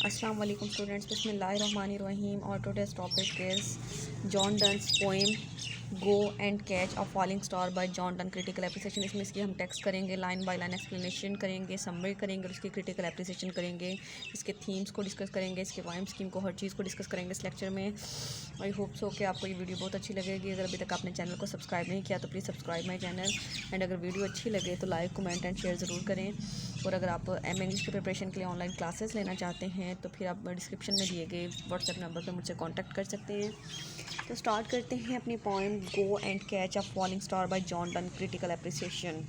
अस्सलाम वालेकुम स्टूडेंट्स, बिस्मिल्लाहिर्रहमानिर्रहीम। और today's topic is John Donne's poem go and catch a falling star by John Donne, critical appreciation. इसमें इसकी हम टेक्स्ट करेंगे, लाइन बाय लाइन एक्सप्लेनेशन करेंगे, समरी करेंगे और इसकी क्रिटिकल एप्रिसिएशन करेंगे। इसके थीम्स को डिस्कस करेंगे, इसके वाइम स्कीम को, हर चीज़ को डिस्कस करेंगे इस लेक्चर में। आई होप सो कि आपको ये वीडियो बहुत अच्छी लगेगी। अगर अभी तक आपने चैनल को सब्सक्राइब नहीं किया तो please subscribe my channel, and अगर वीडियो अच्छी लगे तो लाइक, कमेंट एंड शेयर ज़रूर करें। और अगर आप इंग्लिश की प्रिपरेशन के लिए ऑनलाइन क्लासेस लेना चाहते हैं तो फिर आप डिस्क्रिप्शन में दिए गए व्हाट्सएप नंबर पर मुझसे कांटेक्ट कर सकते हैं। तो स्टार्ट करते हैं अपनी poem go and catch a falling star by John Donne, critical appreciation.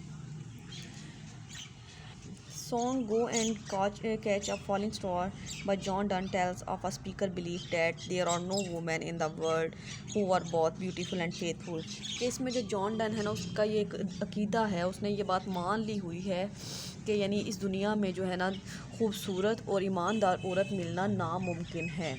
Song Go and Catch a Falling Star by John Donne tells of a speaker belief that there are no women in the world who are both beautiful and faithful। कि इसमें जो John Donne है ना, उसका ये एक अकीदा है, उसने ये बात मान ली हुई है कि यानी इस दुनिया में जो है ना खूबसूरत और ईमानदार औरत मिलना नामुमकिन है।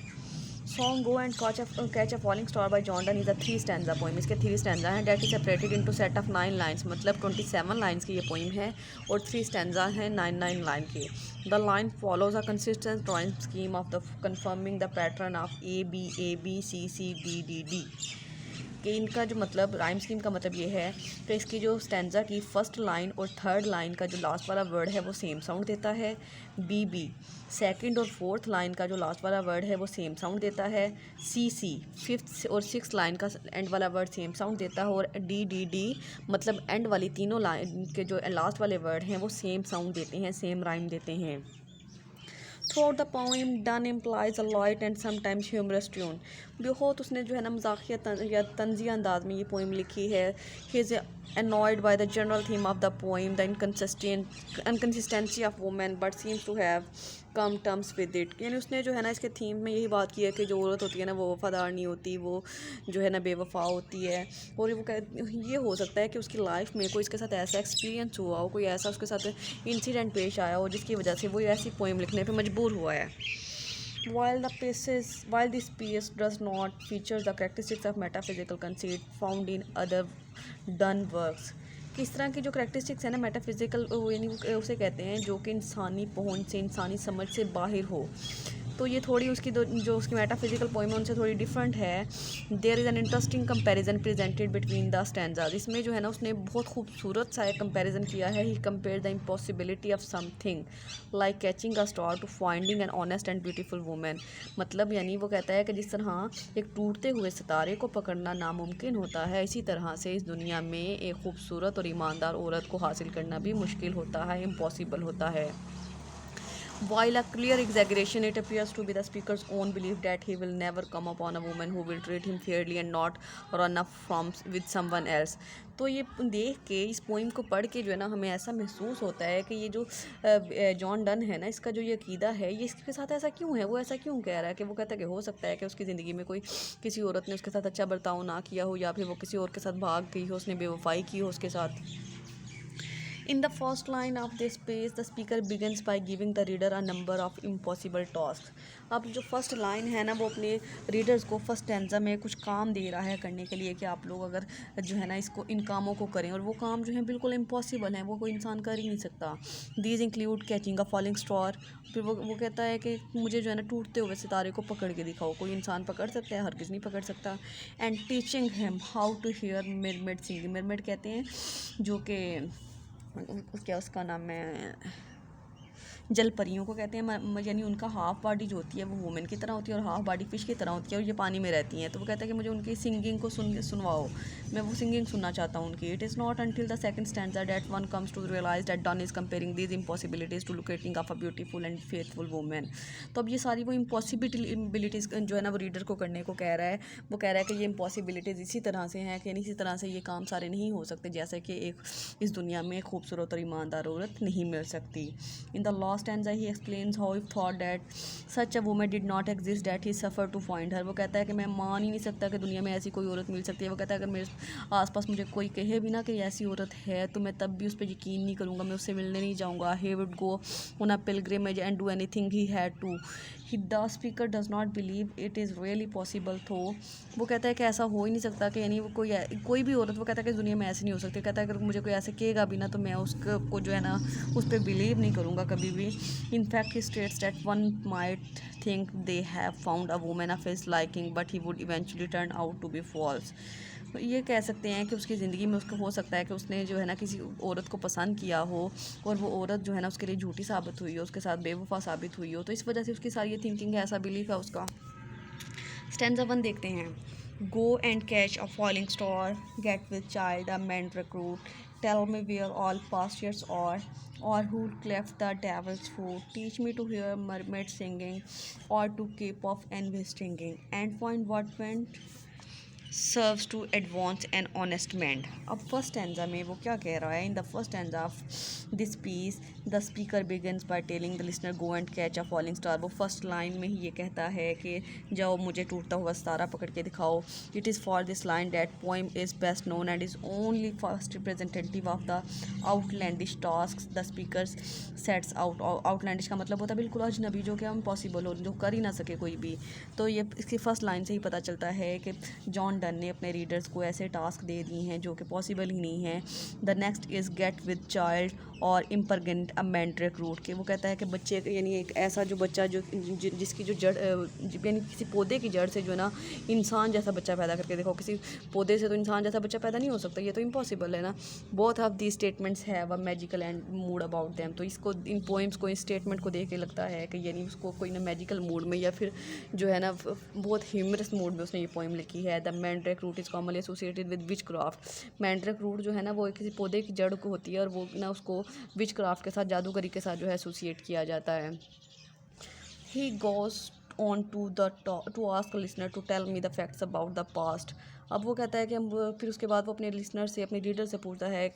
Song go and catch a falling star by John Donne is a 3 stanza poem. इसके 3 स्टैंजा हैं, that is separated into set of 9 lines, मतलब 27 लाइन्स की ये पोइम है और 3 स्टैंजा हैं 9 लाइन के। The line follows a consistent rhyme scheme of the conforming the pattern of A B C D D D. कि इनका जो मतलब राइम स्कीम का मतलब ये है कि इसकी जो स्टैंजा की फर्स्ट लाइन और थर्ड लाइन का जो लास्ट वाला वर्ड है वो सेम साउंड देता है। बी सेकंड और फोर्थ लाइन का जो लास्ट वाला वर्ड है वो सेम साउंड देता है। सी फिफ्थ और सिक्स लाइन का एंड वाला वर्ड सेम साउंड देता है। और डी मतलब एंड वाली तीनों लाइन के जो लास्ट वाले वर्ड हैं वो सेम साउंड देते हैं, सेम राइम देते हैं। Throughout the poem, Donne implies a light and sometimes humorous tune। बहुत उसने जो है ना मजाकिया या तंज़िया अंदाज में ये पोइम लिखी है। He is annoyed by the general theme of the poem, the inconsistency of women, but seems to have come terms with it। यानी उसने जो है ना इसके थीम में यही बात की है कि जो औरत होती है ना वो वफ़ादार नहीं होती, वो जो है ना बेवफा होती है। और वो ये हो सकता है कि उसकी लाइफ में कोई इसके साथ ऐसा एक्सपीरियंस हुआ हो, कोई ऐसा उसके साथ इंसिडेंट पेश आया हो जिसकी वजह से वो ऐसी पोइम लिखने पे मजबूर हुआ है। While this piece does not feature the characteristics of metaphysical conceit found in other Donne works। किस तरह की जो करैक्टरिस्टिक्स है ना मेटाफिज़िकल, यानी उसे कहते हैं जो कि इंसानी पहुंच से, इंसानी समझ से बाहर हो। तो ये थोड़ी उसकी जो उसकी मेटाफिज़िकल पोइम है उनसे थोड़ी डिफरेंट है। There is an interesting comparison presented between the stanzas. इसमें जो है ना उसने बहुत खूबसूरत सा एक कंपैरिजन किया है। He compare the impossibility of something like catching a star to finding an honest and beautiful women. मतलब यानी वो कहता है कि जिस तरह एक टूटते हुए सितारे को पकड़ना नामुमकिन होता है, इसी तरह से इस दुनिया में एक खूबसूरत और ईमानदार औरत को हासिल करना भी मुश्किल होता है, इम्पॉसिबल होता है। While a clear exaggeration, it appears to be the speaker's own belief that he will never come upon a woman who will treat him fairly and not run up from with someone else। तो ये देख के, इस poem को पढ़ के जो है ना हमें ऐसा महसूस होता है कि ये जो जॉन डन है ना, इसका जो ये अकीदा है ये इसके साथ ऐसा क्यों है, वो ऐसा क्यों कह रहा है कि वो कहता है कि हो सकता है कि उसकी ज़िंदगी में कोई किसी औरत ने उसके साथ अच्छा बर्ताव ना किया हो, या फिर वो किसी और के साथ भाग गई हो, उसने बेवफाई की हो उसके साथ। In the first line of this page, the speaker begins by giving the reader a number of impossible tasks। अब जो फर्स्ट लाइन है ना वो अपने रीडर्स को फर्स्ट स्टैंजा में कुछ काम दे रहा है करने के लिए कि आप लोग अगर जो है ना इसको इन कामों को करें, और वो काम जो है बिल्कुल इम्पॉसिबल हैं, वो कोई इंसान कर ही नहीं सकता। These include catching a falling star. फिर वो कहता है कि मुझे जो है ना टूटते हुए सितारे को पकड़ के दिखाओ। कोई इंसान पकड़ सकता है? हरगिज़ नहीं पकड़ सकता। And teaching him how to hear mermaid singing. Mermaid कहते हैं जो कि क्या उसका नाम है, जल परियों को कहते हैं। यानी उनका हाफ बॉडी जो होती है वो वुमेन की तरह होती है और हाफ बॉडी फिश की तरह होती है, और ये पानी में रहती हैं। तो वो कहता है कि मुझे उनकी सिंगिंग को सुनवाओ, मैं वो सिंगिंग सुनना चाहता हूँ उनकी। It is not until the second stanza that one comes to realise that Donne is comparing these impossibilities to locating of a beautiful and faithful women. तो अब ये सारी वो इम्पॉसिबिलिटीज़ जो है ना वो रीडर को करने को कह रहा है। वो कह रहा है कि ये इम्पॉसिबिलिटीज़ इसी तरह से हैं कि इसी तरह से ये काम सारे नहीं हो सकते, जैसे कि एक इस दुनिया में खूबसूरत और ईमानदार औरत नहीं मिल सकती। In the last stanza he explains how he thought that such a woman did not exist, that he suffered to find her। वो कहता है कि मैं मान ही नहीं सकता कि दुनिया में ऐसी कोई औरत मिल सकती है। वो कहता है अगर मेरे आसपास मुझे कोई कहे भी ना कि ऐसी औरत है तो मैं तब भी उस पर यकीन नहीं करूँगा, मैं उससे मिलने नहीं जाऊँगा। he would go on a pilgrimage and do anything he had to। the speaker does not believe it is really possible। तो वो कहता है कि ऐसा हो ही नहीं सकता, कि यानी वो कोई भी औरत, वो कहता है कि इस दुनिया में ऐसी नहीं हो सकती। कहता है अगर मुझे कोई ऐसे कहेगा भी ना तो मैं उसको जो है ना उस पर बिलीव नहीं करूँगा कभी भी। quickly. In fact, he states that one might think they have found a woman of his liking, but he would eventually turn out to be false. ये कह सकते हैं कि उसकी ज़िंदगी में उसको हो सकता है कि उसने जो है ना किसी औरत को पसंद किया हो और वो औरत जो है ना उसके लिए झूठी साबित हुई हो, उसके साथ बेवफा साबित हुई हो, तो इस वजह से उसकी सारी ये थिंकिंग है, ऐसा बिलीफ है उसका। स्टैंजा 1 देखते हैं। Go and catch a falling star, get with child a man recruit, tell me where all past years or who cleft the devil's foot, teach me to hear mermaid singing or to keep off envy stinging, and find what went serves to advance an honest man। अब first stanza में वो क्या कह रहा है? In the first stanza of this piece the speaker begins by telling the listener go and catch a falling star. वो first line में ही ये कहता है कि जाओ मुझे टूटता हुआ सितारा पकड़ के दिखाओ। It is for this line that poem is best known and is only first representative of the outlandish task the speaker sets out. Outlandish का मतलब होता है बिल्कुल अजनबी, जो कि इम्पॉसिबल हो, जो कर ही ना सके कोई भी। तो ये इसकी फर्स्ट लाइन से ही पता चलता है कि जॉन डन ने अपने रीडर्स को ऐसे टास्क दे दिए हैं जो कि पॉसिबल ही नहीं है। The next is gate with child और इम्परगेंट अ मैंड्रेक रूट के। वो कहता है कि बच्चे यानी एक ऐसा जो बच्चा जिसकी जो जड़ यानी किसी पौधे की जड़ से जो है ना इंसान जैसा बच्चा पैदा करके देखो। किसी पौधे से तो इंसान जैसा बच्चा पैदा नहीं हो सकता, ये तो इम्पॉसिबल है ना। Both of the statements have a magical and mood about them. तो इसको इन पोइम्स को, इस स्टेटमेंट को देख के लगता है कि यानी उसको कोई ना मैजिकल मूड में या फिर जो है ना बहुत ह्यूमरस मूड में उसने ये पोइम लिखी है। The mandrake root is commonly associated with witchcraft. Mandrake root जो है ना वो किसी पौधे की जड़ को होती है और वो ना उसको विच क्राफ्ट के साथ, जादूगरी के साथ जो है एसोसिएट किया जाता है। He goes on to ask listener to tell me the facts about the past. अब वो कहता है कि हम फिर उसके बाद वो अपने लिसनर से, अपने रीडर से पूछता है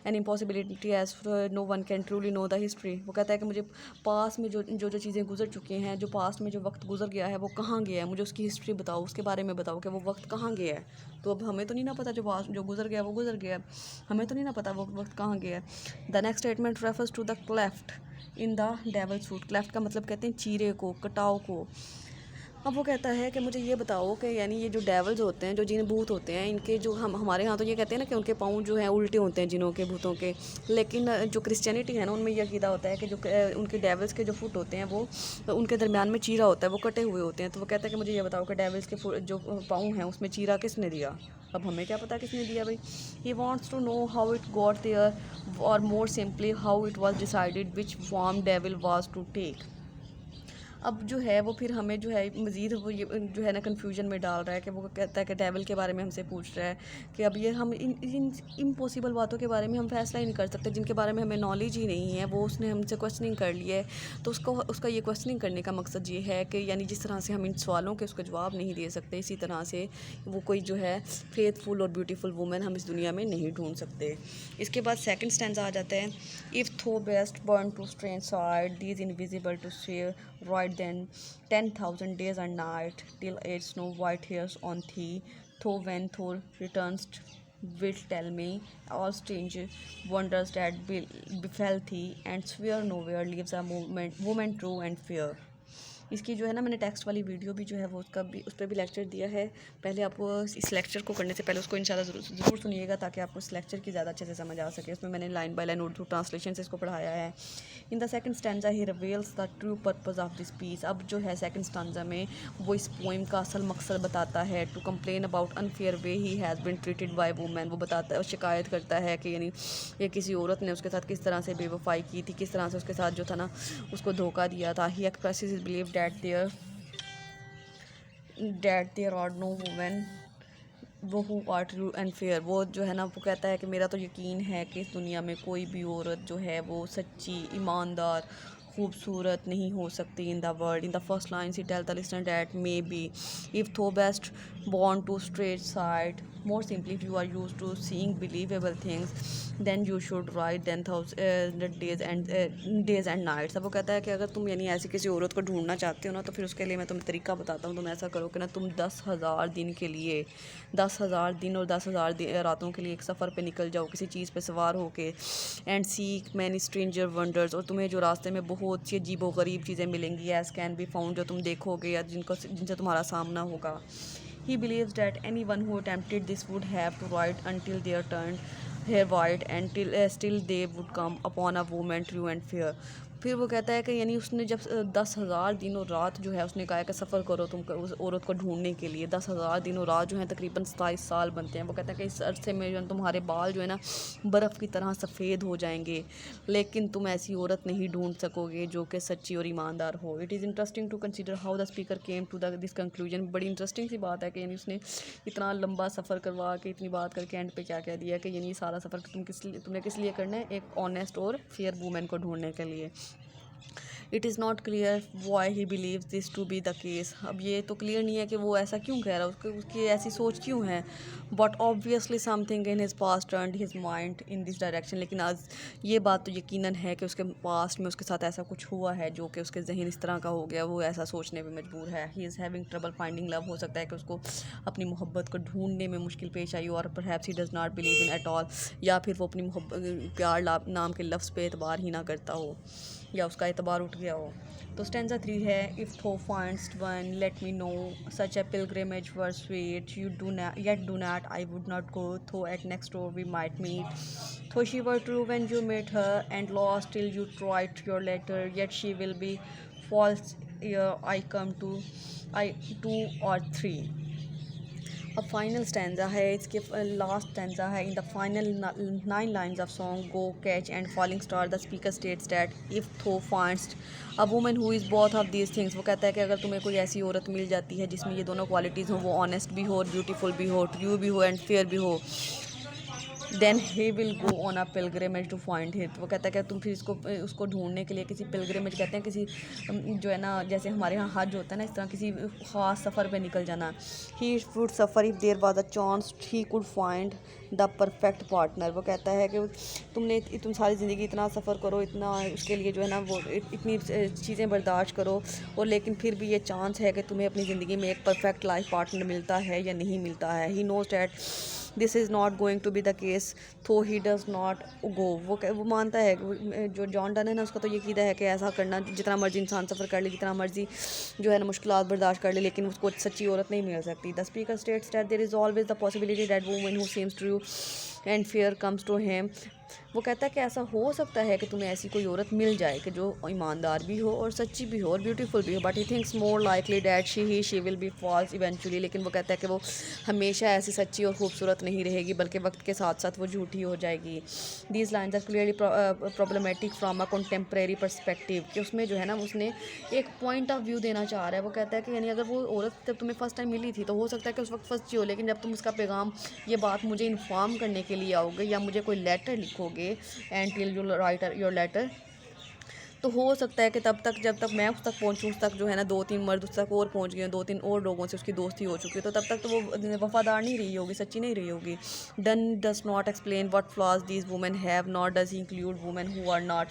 an impossibility as no one can truly know the history. वो कहता है कि मुझे पास में जो चीज़ें गुजर चुकी हैं, जो पास्ट में जो वक्त गुजर गया है वो कहाँ गया है, मुझे उसकी हिस्ट्री बताओ, उसके बारे में बताओ कि वो वक्त कहाँ गया है। तो अब हमें तो नहीं ना पता, जो गुजर गया वो गुजर गया, हमें तो नहीं ना पता वो वक्त कहाँ गया है। The next statement refers to the cleft in the devil's foot. Cleft का मतलब कहते हैं चीरे को, कटाव को। अब वो कहता है कि मुझे ये बताओ कि यानी ये जो डेवल्स होते हैं, जो जिन भूत होते हैं, इनके जो हमारे यहाँ तो ये कहते हैं ना कि उनके पाँव जो हैं उल्टे होते हैं जिनों के, भूतों के। लेकिन जो क्रिश्चियनिटी है ना उनमें ये अकीदा होता है कि जो उनके डेवल्स के जो फुट होते हैं वो उनके दरमियान में चीरा होता है, वो कटे हुए होते हैं। तो वो कहता है कि मुझे ये बताओ कि डेवल्स के जो पाँव हैं उसमें चीरा किसने दिया। अब हमें क्या पता किसने दिया भाई। He wants to know how it got there और more simply how it was decided which form devil was to take. अब जो है वो फिर हमें जो है मज़ीद वो ये जो है ना कन्फ्यूजन में डाल रहा है कि वो कहता है कि डेविल के बारे में हमसे पूछ रहा है कि अब ये हम इन इम्पॉसिबल बातों के बारे में हम फैसला ही नहीं कर सकते, जिनके बारे में हमें नॉलेज ही नहीं है। वो उसने हमसे क्वेश्चनिंग कर लिया है, तो उसका ये क्वेश्चनिंग करने का मकसद ये है कि यानी जिस तरह से हम इन सवालों के उसका जवाब नहीं दे सकते, इसी तरह से वो कोई जो है फेथफुल और ब्यूटीफुल वुमेन हम इस दुनिया में नहीं ढूंढ सकते। इसके बाद सेकंड स्टैंजा आ जाता है। If thou best born to strange side these invisible to share right then 10,000 days and night till its snow white hairs on thee, though when Thor returns wilt tell me all strange wonders that befell thee, and swear nowhere lives a woman true and fair। इसकी जो है ना मैंने text वाली video भी जो है वो उस पर भी लेक्चर दिया है। पहले आप इस लेक्चर को करने से पहले उसको इंशाल्लाह ज़रूर सुनिएगा ताकि आपको इस लेक्चर की ज़्यादा अच्छे से समझ आ सके। उसमें मैंने line by line Urdu translation से इसको पढ़ाया है। In the second stanza he reveals the true purpose of this piece. अब जो है सेकंड स्टैंजा में वो इस पोइम का असल मकसद बताता है। To complain about unfair way he has been treated by women. वो बताता है, शिकायत करता है कि यानी ये किसी औरत ने उसके साथ किस तरह से बेवफाई की थी, किस तरह से उसके साथ जो था ना उसको धोखा दिया था। ही expresses his believe that there are no women वो who are true and fair। वो जो है ना वो कहता है कि मेरा तो यकीन है कि इस दुनिया में कोई भी औरत जो है वो सच्ची, ईमानदार, खूबसूरत नहीं हो सकती in the world. In the first line she tell the listener that maybe if thou best born to straight side more simply if you are used to seeing believable things then you should ride 10,000 days and nights. अब वो कहता है कि अगर तुम यानी ऐसी किसी औरत को ढूंढना चाहते हो ना तो फिर उसके लिए मैं तुम्हें तरीका बताता हूँ। तुम ऐसा करो कि ना तुम 10,000 दिन के लिए, 10,000 दिन और 10,000 रातों के लिए एक सफ़र पे निकल जाओ किसी चीज़ पे सवार होके। And seek many stranger wonders. और तुम्हें जो रास्ते में बहुत सी अजीब व गरीब चीज़ें मिलेंगी एज कैन बी फाउंड, जो तुम देखोगे या जिनसे तुम्हारा सामना होगा। He believes that anyone who attempted this would have to ride until their turn hair white and still they would come upon a woman true and fair। फिर वो कहता है कि यानी उसने जब 10,000 दिन और रात जो है उसने कहा है कि सफ़र करो तुम उस औरत को ढूंढने के लिए। 10,000 दिन और रात जो है तकरीबन 27 साल बनते हैं। वो कहता है कि इस अरसे में जो है तुम्हारे बाल जो है ना बर्फ़ की तरह सफ़ेद हो जाएंगे, लेकिन तुम ऐसी औरत नहीं ढूंढ सकोगे जो कि सच्ची और ईमानदार हो। It is interesting to consider how the speaker came to this conclusion. बड़ी इंटरेस्टिंग सी बात है कि यानी उसने इतना लंबा सफ़र करवा के इतनी बात करके एंड पे क्या कह दिया कि यानी सारा सफ़र तुमने किस लिए करना है, एक ऑनेस्ट और फेयर वूमेन को ढूंढने के लिए। It is not clear why he believe this to be the case. अब ये तो क्लियर नहीं है कि वो ऐसा क्यों कह रहा है, उसकी ऐसी सोच क्यों है। But obviously something in his past turned his mind in this direction. लेकिन आज ये बात तो यकीनन है कि उसके पास्ट में उसके साथ ऐसा कुछ हुआ है जो कि उसके जहन इस तरह का हो गया, वो ऐसा सोचने पर मजबूर है। He is having trouble finding love. हो सकता है कि उसको अपनी मोहब्बत को ढूंढने में मुश्किल पेश आई, और perhaps he does not believe in at all, या फिर वो अपनी मोहब्बत प्यार नाम के लफ्ज़ पे एतबार ही ना करता हो, या उसका एतबार उठ गया हो। तो स्टैंजा 3 है, if thou finds one let me know such a pilgrimage were sweet you do not I would not go though at next door we might meet though she were true when you met her and lost till you tried your letter yet she will be false I come to I 2 or 3। अब final stanza है, इसके last stanza है। In the final 9 lines of song go catch and falling star the speaker states that if thou finds a woman who is both of these things. वो कहता है कि अगर तुम्हें कोई ऐसी औरत मिल जाती है जिसमें ये दोनों क्वालिटीज़ हों, वो ऑनेस्ट भी हो और ब्यूटीफुल भी हो, ट्रू भी हो एंड फेयर भी हो, then he will go on a pilgrimage to find it. वो कहता है कि तुम फिर उसको ढूंढने के लिए किसी पिलग्रिमेज कहते हैं, किसी जो है ना जैसे हमारे यहाँ हज होता है ना, इस तरह किसी ख़ास सफ़र पे निकल जाना। He would suffer if there was a chance he could find the perfect partner. वो कहता है कि तुम सारी ज़िंदगी इतना सफ़र करो, इतना उसके लिए जो है ना वो इतनी चीज़ें बर्दाश्त करो, और लेकिन फिर भी ये चांस है कि तुम्हें अपनी ज़िंदगी में एक परफेक्ट लाइफ पार्टनर मिलता है या नहीं मिलता है। He knows that this is not going to be the case though he does not go. वो मानता है, जो जॉन डन है ना, उसका तो ये कीदा है कि ऐसा करना, जितना मर्जी इंसान सफ़र कर ले, जितना मर्जी जो है ना मुश्किलात बर्दाश्त कर ले, लेकिन उसको सच्ची औरत नहीं मिल सकती। The speaker states that there is always the possibility that woman who seems true and fair comes to him. वो कहता है कि ऐसा हो सकता है कि तुम्हें ऐसी कोई औरत मिल जाए कि जो ईमानदार भी हो और सच्ची भी हो और ब्यूटीफुल भी हो, but he thinks more likely that she will be false eventually. लेकिन वो कहता है कि वो हमेशा ऐसी सच्ची और खूबसूरत नहीं रहेगी, बल्कि वक्त के साथ साथ वो झूठी हो जाएगी। These lines are clearly problematic from a contemporary perspective, कि उसमें जो है ना उसने एक पॉइंट ऑफ व्यू देना चाह रहा है। वो कहता है कि यानी अगर वो औरत जब तुम्हें फ़र्स्ट टाइम मिली थी तो हो सकता है कि उस वक्त सच्ची हो, लेकिन जब तुम उसका पैगाम, ये बात मुझे इन्फॉर्म करने के लिए आओगे या मुझे कोई लेटर लिखोगे and till you write your letter, तो हो सकता है कि तब तक, जब तक मैं उस तक पहुंचूं, उस तक जो है ना 2-3 मर्द उस तक और पहुंच गए, 2-3 और लोगों से उसकी दोस्ती हो चुकी है, तो तब तक तो वो वफादार नहीं रही होगी, सच्ची नहीं रही होगी। Donne does not explain what flaws these women have, not does he include women who are not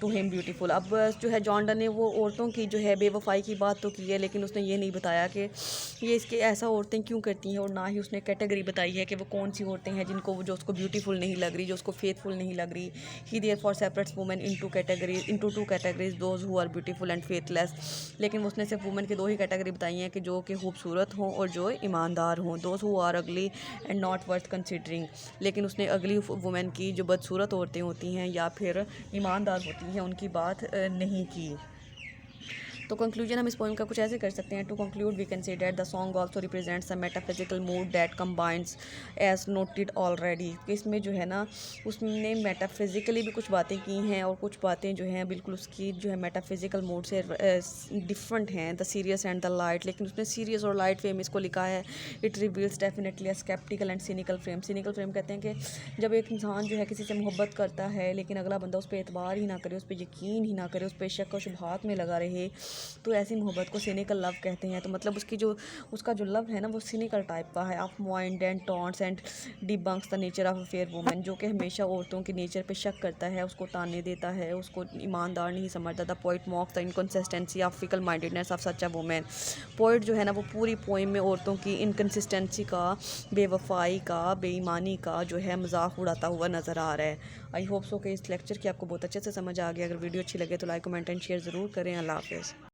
to him beautiful. अब जो है जॉन डन ने वो औरतों की जो है बेवफाई की बात तो की है, लेकिन उसने ये नहीं बताया कि ये इसके ऐसा औरतें क्यों करती हैं, और ना ही उसने कैटेगरी बताई है कि वो कौन सी औरतें हैं जिनको जो उसको ब्यूटीफुल नहीं लग रही, जो उसको फेथफुल नहीं लग रही। He therefore separates women into two categories, those who are beautiful and faithless. लेकिन उसने सिर्फ वुमेन की 2 ही कैटेगरी बताई हैं कि जो कि खूबसूरत हों और जो ईमानदार हों, those who are ugly and not worth considering. लेकिन उसने अगली वुमेन की, जो बदसूरत औरतें होती हैं या फिर ईमानदार होती हैं, उनकी बात नहीं की। तो कंक्लूजन हम इस पोएम का कुछ ऐसे कर सकते हैं। To conclude we can say that the song also represents a metaphysical mood that combines as noted already. इसमें जो है ना उसने मेटाफिजिकली भी कुछ बातें की हैं, और कुछ बातें जो हैं बिल्कुल उसकी जो है मेटाफिजिकल मूड से डिफरेंट हैं, the serious and the light. लेकिन उसने सीरियस और लाइट वे में इसको लिखा है। It reveals definitely a sceptical and cynical frame. Cynical frame कहते हैं कि जब एक इंसान जो है किसी से मोहब्बत करता है, लेकिन अगला बंदा उस पर एतबार ही ना करे, उस पर यकीन ही ना करे, उस पर शक और शुबहात में लगा रहे, तो ऐसी मोहब्बत को सिनिकल लव कहते हैं। तो मतलब उसका जो लव है ना वो सिनिकल टाइप का है। Of mind and taunts and debunks the nature of a fair woman, जो कि हमेशा औरतों के नेचर पे शक करता है, उसको ताने देता है, उसको ईमानदार नहीं समझता। The poet mocks the inconsistency of fickle mindedness of such a women. Poet जो है ना वो पूरी पोइम में औरतों की इनकन्सिस्टेंसी का, बेवफाई का, बेईमानी का जो है मजाक उड़ाता हुआ नज़र आ रहा है। आई होप सो कि इस लेक्चर की आपको बहुत अच्छे से समझ आ गया। अगर वीडियो अच्छी लगे तो लाइक, कमेंट एंड शेयर ज़रूर करें। अल्लाह हाफ़िज़।